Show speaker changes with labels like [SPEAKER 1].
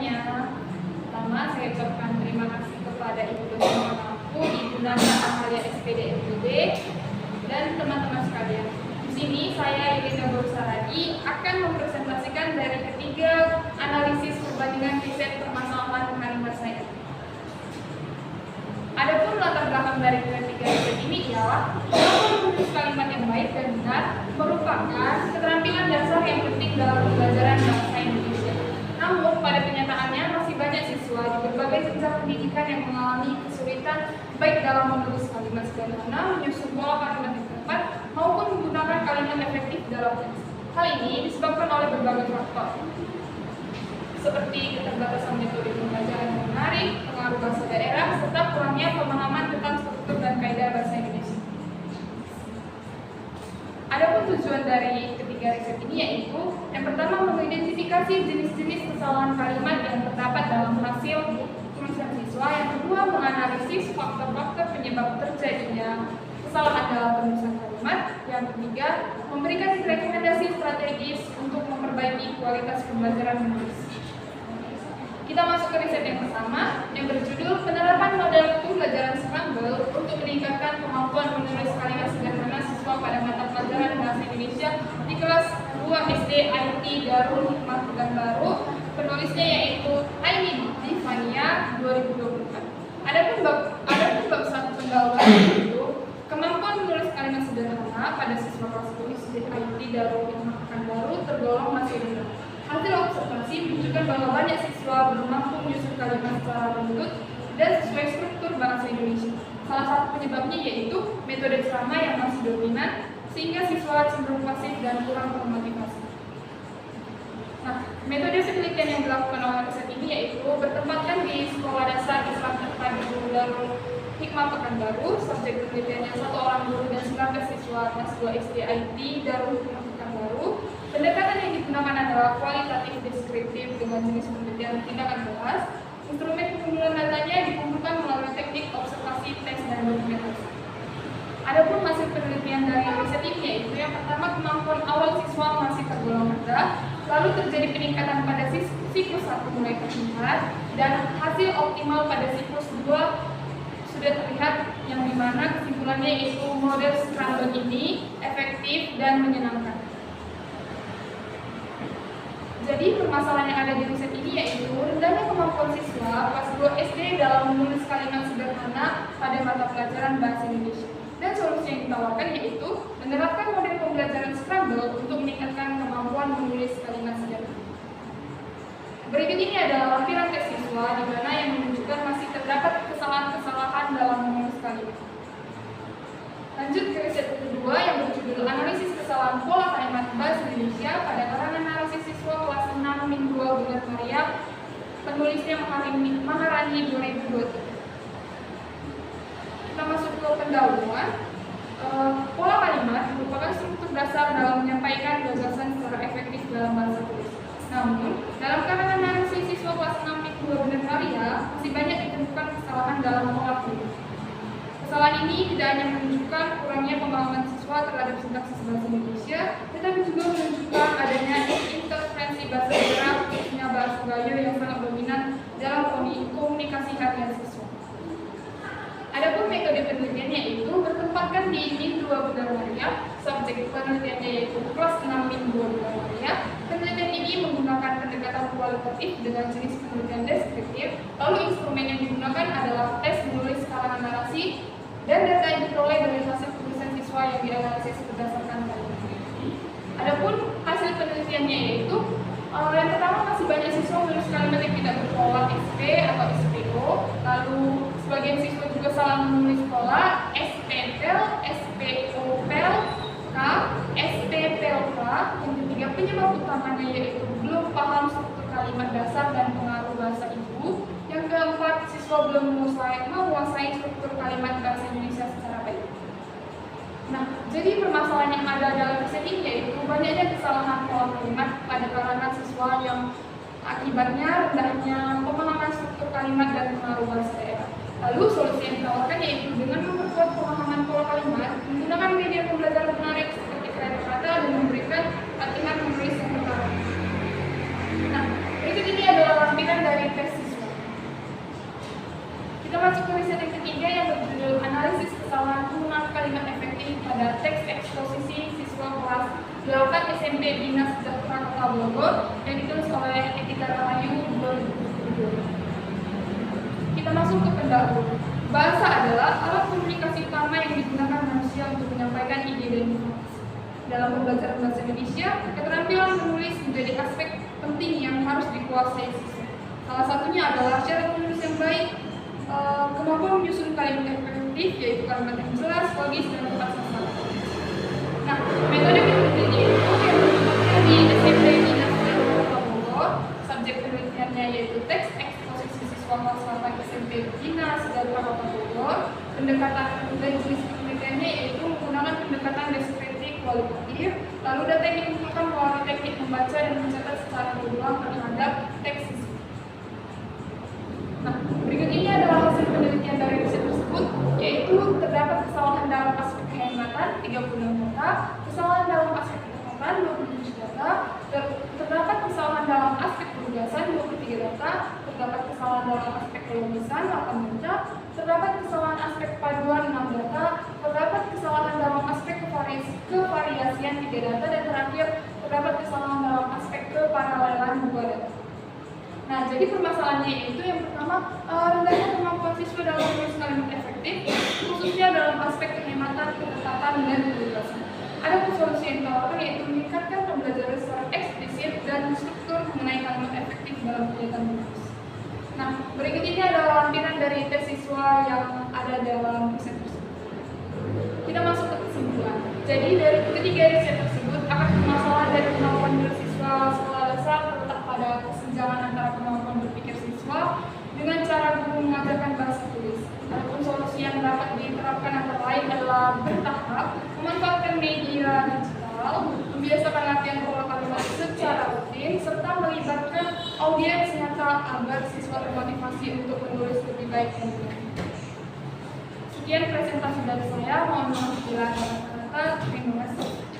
[SPEAKER 1] semuanya. Pertama, saya ucapkan terima kasih kepada Ibu Dosen Aku, Ibu Nanda Amalia SPD MPD, dan teman-teman sekalian. Di sini saya Irina Borsaradi akan mempresentasikan dari ketiga analisis perbandingan riset permasalahan kalimat saya. Adapun latar belakang dari ketiga riset ini ialah menulis kalimat yang baik dan benar merupakan keterampilan dasar yang penting dalam pembelajaran bahasa Indonesia. Namun pada kenyataannya masih banyak siswa di berbagai jenjang pendidikan yang mengalami kesulitan baik dalam menulis kalimat sederhana, menyusun pola kalimat yang tepat, maupun menggunakan kalimat efektif dalam teks. Hal ini disebabkan oleh berbagai faktor, seperti keterbatasan metode pembelajaran yang menarik, pengaruh bahasa daerah, serta kurangnya pemahaman tentang struktur dan kaidah bahasa Indonesia. Adapun tujuan dari ketiga riset ini yaitu yang pertama mengidentifikasi jenis-jenis kesalahan kalimat yang terdapat dalam hasil tulisan siswa, yang kedua menganalisis faktor-faktor penyebab terjadinya kesalahan dalam penulisan kalimat, yang ketiga memberikan rekomendasi strategis untuk memperbaiki kualitas pembelajaran menulis. Kita masuk ke riset yang pertama yang berjudul penerapan model pembelajaran Scramble untuk meningkatkan kemampuan menulis kalimat sederhana siswa pada mata pelajaran bahasa Indonesia di kelas 2 SD IT Darul Hikmah Pekanbaru. Penulisnya yaitu Aini Divania 2024. Adapun bab 1 pendahuluan itu kemampuan menulis kalimat sederhana pada siswa kelas 2 SD IT Darul Hikmah Pekanbaru tergolong masih rendah. Hasil observasi menunjukkan bahwa banyak siswa belum mampu menyusun kalimat secara runtut dan sesuai struktur bahasa Indonesia. Salah satu penyebabnya yaitu metode ceramah yang masih dominan, sehingga siswa cenderung pasif dan kurang termotivasi. Nah, metode penelitian yang dilakukan oleh riset ini yaitu bertempatkan di Sekolah Dasar Islam Terpadu Darul Hikmah Pekanbaru. Subjek penelitiannya 1 orang guru dan 19 siswa kelas 2 SD IT Darul Hikmah Pekanbaru. Pendekatan yang digunakan adalah kualitatif deskriptif dengan jenis penelitian tindakan kelas. Instrumen pengumpulan datanya dikumpulkan melalui teknik observasi, tes, dan dokumentasi. Adapun hasil penelitian dari riset ini yaitu yang pertama kemampuan awal siswa masih tergolong rendah, lalu terjadi peningkatan pada siklus 1 mulai terlihat, dan hasil optimal pada siklus 2 sudah terlihat, yang dimana kesimpulannya yaitu model Scramble ini efektif dan menyenangkan. Jadi permasalahan yang ada di riset ini yaitu rendahnya kemampuan siswa kelas 2 SD dalam menulis kalimat sederhana pada mata pelajaran bahasa Indonesia. Dan solusi yang ditawarkan yaitu menerapkan model pembelajaran Scramble untuk meningkatkan kemampuan menulis kalimat sederhana. Berikut ini adalah lampiran tes siswa di mana yang menunjukkan masih terdapat kesalahan-kesalahan dalam menulis kalimat. Lanjut ke riset kedua yang berjudul analisis kesalahan pola kalimat bahasa Indonesia pada karangan narasi siswa kelas 6 Min 2 Bulan Maria. Penulisnya Maharani 2023. Kita masuk ke pendahuluan. Pola kalimat merupakan struktur dasar dalam menyampaikan gagasan secara efektif dalam bahasa tulis. Namun, dalam karangan narasi siswa kelas 6 Min 2 Bulan Maria masih banyak ditemukan kesalahan dalam pola tulis. Kesalahan ini tidak hanya menunjukkan kurangnya pemahaman siswa terhadap sintaksis bahasa Indonesia, tetapi juga menunjukkan adanya interferensi bahasa daerah, khususnya bahasa Gayo yang sangat dominan dalam komunikasi harian siswa. Adapun metode penelitiannya itu bertempatkan di Min 2 Bulan Maria, subjek penelitiannya yaitu kelas 6 Min 2 Bulan Maria. Penelitian ini menggunakan pendekatan kualitatif dengan jenis penelitian deskriptif, lalu instrumen yang digunakan adalah tes menulis karangan narasi, dan data yang diperoleh dari hasil tulisan siswa yang dianalisis berdasarkan kalimat. Adapun hasil penelitiannya yaitu yang pertama masih banyak siswa menulis kalimat yang tidak berpola SP atau SPO, lalu sebagian siswa juga salah menulis pola SPPL, SPOPL, K, SPPL K. Yang ketiga penyebab utamanya yaitu belum paham struktur kalimat dasar dan pengaruh bahasa ibu. Yang keempat, siswa belum menguasai struktur kalimat bahasa Indonesia secara baik. Nah, jadi permasalahan yang ada dalam riset ini yaitu banyaknya kesalahan pola kalimat pada kalangan siswa yang akibatnya rendahnya pemahaman struktur kalimat dan pengaruh bahasa daerah. Lalu solusi yang ditawarkan yaitu dengan memperkuat pemahaman pola kalimat, menggunakan media pembelajaran menarik seperti kereta kata dan memberikan latihan menulis yang berkala. Nah, berikut ini adalah lampiran dari masuk ke riset yang ketiga yang berjudul Analisis Kesalahan Penggunaan Kalimat Efektif pada Teks Eksposisi Siswa Kelas 8 SMP Bina Sejahtera Kota Bogor yang ditulis oleh Etika Rahayu 2020. Kita masuk ke pendahulu. Bahasa adalah alat komunikasi utama yang digunakan manusia untuk menyampaikan ide dan informasi. Dalam pembelajaran bahasa Indonesia, keterampilan menulis menjadi aspek penting yang harus dikuasai siswa. Salah satunya adalah cara menulis yang baik, kemampuan menyusun kalimat yang efektif, yaitu kalimat yang jelas, logis, dan tepat sasaran. Nah, metode penelitian itu yang berlaku di SMP Bina Sejahtera Kota Bogor. Subjek penelitiannya yaitu teks eksposisi siswa kelas 8 SMP Bina Sejahtera Kota Bogor. Pendekatan dan jenis penelitiannya yaitu menggunakan pendekatan deskriptif kualitatif. Lalu data yang dikumpulkan melalui teknik membaca dan mencatat secara berulang terhadap teks siswa. Nah, berikut ini adalah hasil penelitian dari riset tersebut, yaitu terdapat kesalahan dalam aspek kehematan 36 data, kesalahan dalam aspek ketepatan 27 data, terdapat kesalahan dalam aspek penugasan 23 data, terdapat kesalahan dalam aspek kelogisan 8 data, terdapat kesalahan aspek paduan 6 data, terdapat kesalahan dalam aspek kevariasian 3 data, dan terakhir terdapat kesalahan dalam aspek keparalelan 2 data. Nah, jadi permasalahannya itu yang pertama, rendahnya kemampuan siswa dalam menulis kalimat efektif, khususnya dalam aspek kehematan, ketepatan, dan penugasan. Ada solusi yang ditawarkan yaitu meningkatkan pembelajaran secara eksplisit dan struktur mengenai kalimat efektif dalam kegiatan menulis. Nah, berikut ini adalah lampiran dari tes siswa yang ada dalam riset tersebut. Kita masuk ke kesimpulan. Jadi dari ketiga riset tersebut, akan permasalahan dari kemampuan bersiswa sekolah dasar terletak pada kesenjangan antara kemampuan berpikir siswa dengan cara guru mengajarkan bahasa tulis. Adapun solusi yang dapat diterapkan antara lain adalah bertahap, memanfaatkan media digital, membiasakan latihan pola kalimat secara rutin, serta melibatkan audiens nyata agar siswa termotivasi untuk menulis lebih baik dan lebih baik. Sekian presentasi dari saya, mohon maaf bila ada kata-kata. Terima kasih.